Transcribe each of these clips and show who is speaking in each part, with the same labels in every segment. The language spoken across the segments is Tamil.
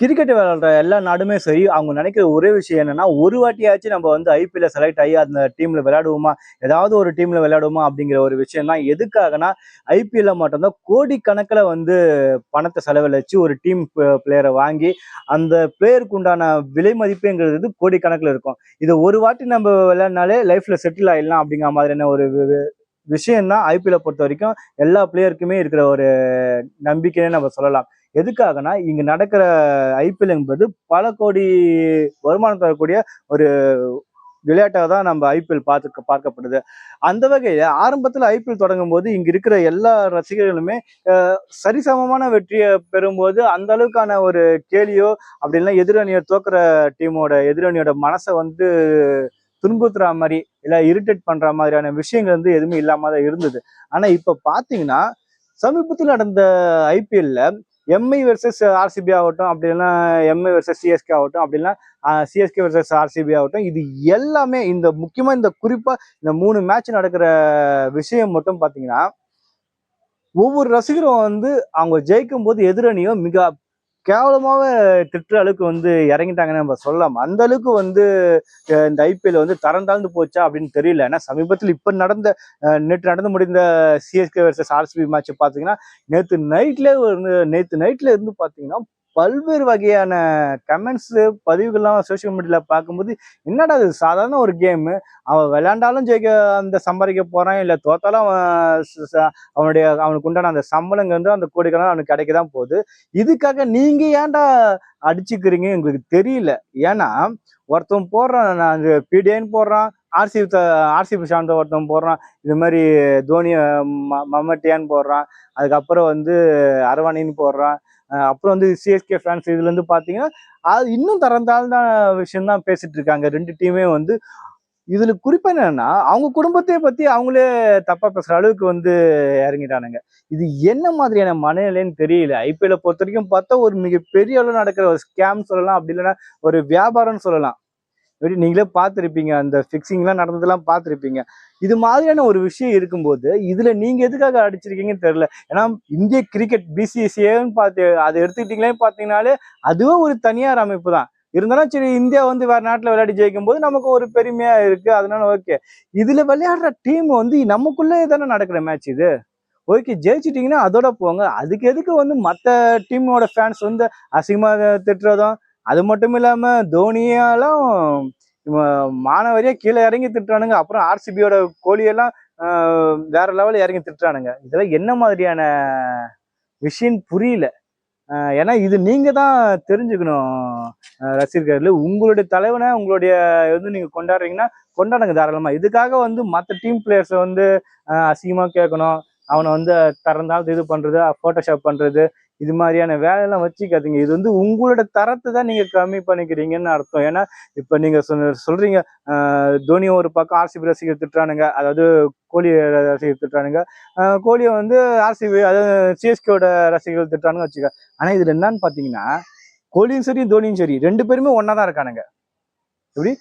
Speaker 1: கிரிக்கெட் விளையாடுற எல்லா நாடுமே சரி, அவங்க நினைக்கிற ஒரே விஷயம் என்னன்னா, ஒரு வாட்டியாச்சும் நம்ம வந்து ஐபிஎல்ல செலக்ட் ஆகி அந்த டீம்ல விளையாடுவோமா? ஏதாவது ஒரு டீம்ல விளையாடுவோமா? அப்படிங்கிற ஒரு விஷயம் தான். எதுக்காகன்னா, ஐபிஎல்ல மட்டும் தான் கோடிக்கணக்குல வந்து பணத்த செலவழிச்சு ஒரு டீம் பிளேயர வாங்கி, அந்த பிளேயருக்கு உண்டான விலை மதிப்புங்கிறது கோடிக்கணக்குல இருக்கும். இத ஒரு வாட்டி நம்ம விளையாடினாலே லைஃப்ல செட்டில் ஆயிடலாம் அப்படிங்கிற மாதிரியான ஒரு விஷயம் தான் ஐபிஎல்ல பொறுத்தவரைக்கும் எல்லா பிளேயருக்குமே இருக்கிற ஒரு நம்பிக்கைன்னு நம்ம சொல்லலாம். எதுக்காகன்னா, இங்க நடக்கிற ஐபிஎல் என்பது பல கோடி வருமானம் தரக்கூடிய ஒரு விளையாட்டாக தான் நம்ம ஐபிஎல் பார்க்கப்படுது. அந்த வகையில ஆரம்பத்துல ஐபிஎல் தொடங்கும்போது இங்க இருக்கிற எல்லா ரசிகர்களுமே சரிசமமான வெற்றிய பெறும்போது, அந்த அளவுக்கான ஒரு கேலியோ, அப்படி இல்லைன்னா எதிரணிய தோக்குற எதிரணியோட மனச வந்து துன்புறுத்துற மாரி, இல்ல இரிட்டேட் பண்ற மாதிரியான விஷயங்கள் வந்து எதுவுமே இல்லாம தான் இருந்தது. ஆனா இப்ப பாத்தீங்கன்னா, சமீபத்தில் நடந்த ஐபிஎல்ல எம்ஐ வெர்சஸ் ஆர்சிபி ஆகட்டும், அப்படி இல்லைன்னா எம்ஐ வெர்சஸ் சிஎஸ்கே ஆகட்டும், அப்படி இல்லைன்னா சிஎஸ்கே வெர்சஸ் ஆர்சிபி ஆகட்டும், இது எல்லாமே முக்கியமா இந்த குறிப்பா இந்த 3 மேட்ச் நடக்கிற விஷயம் மட்டும் பாத்தீங்கன்னா, ஒவ்வொரு ரசிகரும் வந்து அவங்க ஜெயிக்கும் போது எதிரணியோ மிக கேவலமாக திட்டுற அளவுக்கு வந்து இறங்கிட்டாங்கன்னு நம்ம சொல்லலாம். அந்த அளவுக்கு வந்து இந்த ஐபிஎல் வந்து தரம் தாழ்ந்து போச்சா அப்படின்னு தெரியல. ஏன்னா சமீபத்தில் நேற்று நடந்து முடிந்த சிஎஸ்கே வர்சஸ் ஆர்சிபி மேட்ச் பார்த்தீங்கன்னா, நேற்று நைட்ல இருந்து பார்த்தீங்கன்னா பல்வேறு வகையான கமெண்ட்ஸ் பதிவுகள்லாம் சோசியல் மீடியால பார்க்கும்போது, என்னடா இது சாதாரண ஒரு கேமு, அவன் விளையாண்டாலும் ஜெயிக்க அந்த சம்பாதிக்க போறான், இல்ல தோத்தாலும் அவனுக்கு உண்டான அந்த சம்பளங்க வந்து அந்த கோடிக்கணக்கில் அவனுக்கு கிடைக்க தான் போகுது. இதுக்காக நீங்க ஏன்டா அடிச்சுக்கிறீங்க எங்களுக்கு தெரியல. ஏன்னா ஒருத்தன் போடுறான், நான் பிடிஐன்னு போடுறான், ஆர்சிபி சார்ந்த ஒருத்தன் போடுறான், இது மாதிரி தோனி மம்மட்டியான்னு போடுறான், அதுக்கப்புறம் வந்து அரவாணின்னு போடுறான், அப்புறம் வந்து சிஎஸ்கே ஃபேன்ஸ் இதுல இருந்து பாத்தீங்கன்னா அது இன்னும் தரந்தாழ்ந்த விஷயம் தான் பேசிட்டு இருக்காங்க. 2 டீமே வந்து இதுல குறிப்பா என்னன்னா, அவங்க குடும்பத்தையே பத்தி அவங்களே தப்பா பேசுற அளவுக்கு வந்து இறங்கிட்டானுங்க. இது என்ன மாதிரியான மனநிலைன்னு தெரியல. ஐபிஎல்ல பொறுத்த வரைக்கும் பார்த்தா ஒரு மிகப்பெரிய அளவு நடக்கிற ஒரு ஸ்கேம் சொல்லலாம். அப்படி இல்லைன்னா ஒரு வியாபாரம்னு சொல்லலாம். நீங்களே பார்த்துருப்பீங்க. அந்த ஃபிக்சிங்லாம் நடந்ததெல்லாம் பார்த்துருப்பீங்க. இது மாதிரியான ஒரு விஷயம் இருக்கும்போது, இதுல நீங்க எதுக்காக அடிச்சிருக்கீங்கன்னு தெரியல. ஏன்னா இந்திய கிரிக்கெட் பிசிசிஐன்னு அத எடுத்துக்கிட்டீங்களே பார்த்தீங்கன்னாலே, அதுவே ஒரு தனியார் அமைப்பு தான். இருந்தாலும் சரி, இந்தியா வந்து வேற நாட்டுல விளையாடி ஜெயிக்கும் போது நமக்கு ஒரு பெருமையா இருக்கு. அதனால ஓகே. இதுல விளையாடுற டீம் வந்து நமக்குள்ளே தானே நடக்கிற மேட்ச் இது. ஓகே, ஜெயிச்சிட்டீங்கன்னா அதோட போங்க. அதுக்கு எதுக்கு வந்து மத்த டீமோட ஃபேன்ஸ் வந்து அசிங்கமா திட்டுறதும், அது மட்டும் இல்லாம தோனியாலாம் மானவரியா கீழே இறங்கி திட்டுறானுங்க. அப்புறம் ஆர்சிபியோட கோலியெல்லாம் வேற லெவல்ல இறங்கி திட்டுறானுங்க. இதெல்லாம் என்ன மாதிரியான விஷயம் புரியல. ஏன்னா இது நீங்க தான் தெரிஞ்சுக்கணும். ரசிகர்கள் உங்களுடைய தலைவனை உங்களுடைய வந்து நீங்க கொண்டாடுறீங்கன்னா கொண்டாடுங்க தாராளமா. இதுக்காக வந்து மற்ற டீம் பிளேயர்ஸை வந்து அசிங்கமா கேட்கணும், அவனை வந்து திறந்தாலும் இது பண்றது, போட்டோஷாப் பண்றது, இது மாதிரியான வேலையெல்லாம் வச்சுக்காதீங்க. இது வந்து உங்களோட தரத்தை தான் நீங்க கம்மி பண்ணிக்கிறீங்கன்னு அர்த்தம். ஏன்னா இப்ப நீங்க சொல்றீங்க, தோனி ஒரு பக்கம் ஆர்சிபி ரசிகர் திட்டுறானுங்க, அதாவது கோலி ரசிகர் திட்டுறானுங்க, கோலியை வந்து ஆர்சிபி அதாவது சிஎஸ்கேவோட ரசிகர்கள் திட்டுறானுங்க வச்சுக்க. ஆனா இதுல என்னன்னு பாத்தீங்கன்னா, கோலியும் சரி தோனியும் சரி 2 பேருமே ஒன்னா தான் இருக்கானுங்க. எப்படி?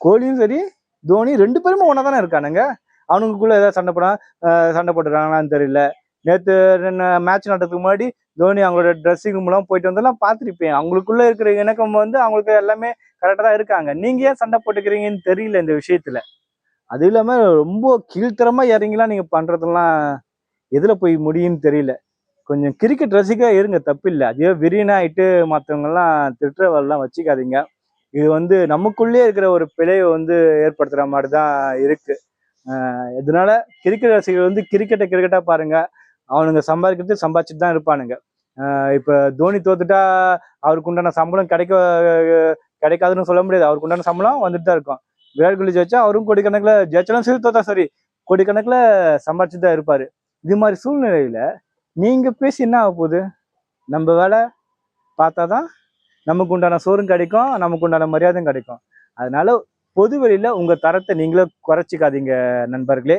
Speaker 1: கோலியும் சரி தோனி 2 பேருமே ஒன்னா தானே இருக்கானுங்க. அவனுக்குள்ள ஏதாவது சண்டை போட்டுருக்காங்களான்னு தெரியல. நேற்று மேட்ச் நடக்கிறதுக்கு முன்னாடி தோனி அவங்களோட ட்ரெஸ்ஸிங் மூலம் போயிட்டு வந்தெல்லாம் பார்த்துருப்பேன். அவங்களுக்குள்ள இருக்கிற இணக்கம் வந்து அவங்களுக்கு எல்லாமே கரெக்டா தான் இருக்காங்க. நீங்க ஏன் சண்டை போட்டுக்கிறீங்கன்னு தெரியல இந்த விஷயத்துல. அது இல்லாம ரொம்ப கீழ்த்தரமா இறங்கிலாம் நீங்க பண்றதெல்லாம் எதுல போய் முடியும்னு தெரியல. கொஞ்சம் கிரிக்கெட் ரசிகா இருங்க, தப்பில்லை. அதே விரியனாயிட்டு மற்றவங்க எல்லாம் திட்டுறவெல்லாம் வச்சுக்காதீங்க. இது வந்து நமக்குள்ளே இருக்கிற ஒரு பிழையை வந்து ஏற்படுத்துற மாதிரி தான் இருக்கு. இதனால கிரிக்கெட் ரசிகர்கள் வந்து கிரிக்கெட்டா பாருங்க. அவனுங்க சம்பாதிச்சுட்டு தான் இருப்பானுங்க. இப்ப தோனி தோத்துட்டா அவருக்கு உண்டான சம்பளம் கிடைக்காதுன்னு சொல்ல முடியாது. அவருக்கு உண்டான சம்பளம் வந்துட்டு தான் இருக்கும். விராட் கோலி ஜெயிச்சா அவரும் கோடிக்கணக்கில் ஜெயிச்சாலும் சரி, தோத்தா சரி, கோடிக்கணக்கில் சம்பாதிச்சுட்டு தான் இருப்பாரு. இது மாதிரி சூழ்நிலையில நீங்க பேசி என்ன ஆக போகுது? நம்ம வேலை பார்த்தாதான் நமக்கு உண்டான சோறும் கிடைக்கும், நமக்கு உண்டான மரியாதையும் கிடைக்கும். அதனால பொது வெளியில உங்க தரத்தை நீங்களே குறைச்சிக்காதீங்க நண்பர்களே.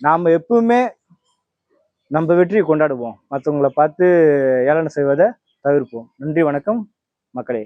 Speaker 1: நாம எப்பவுமே நம்ம வெற்றியை கொண்டாடுவோம். மற்றவங்களை பார்த்து ஏளனம் செய்வதை தவிர்ப்போம். நன்றி, வணக்கம் மக்களே.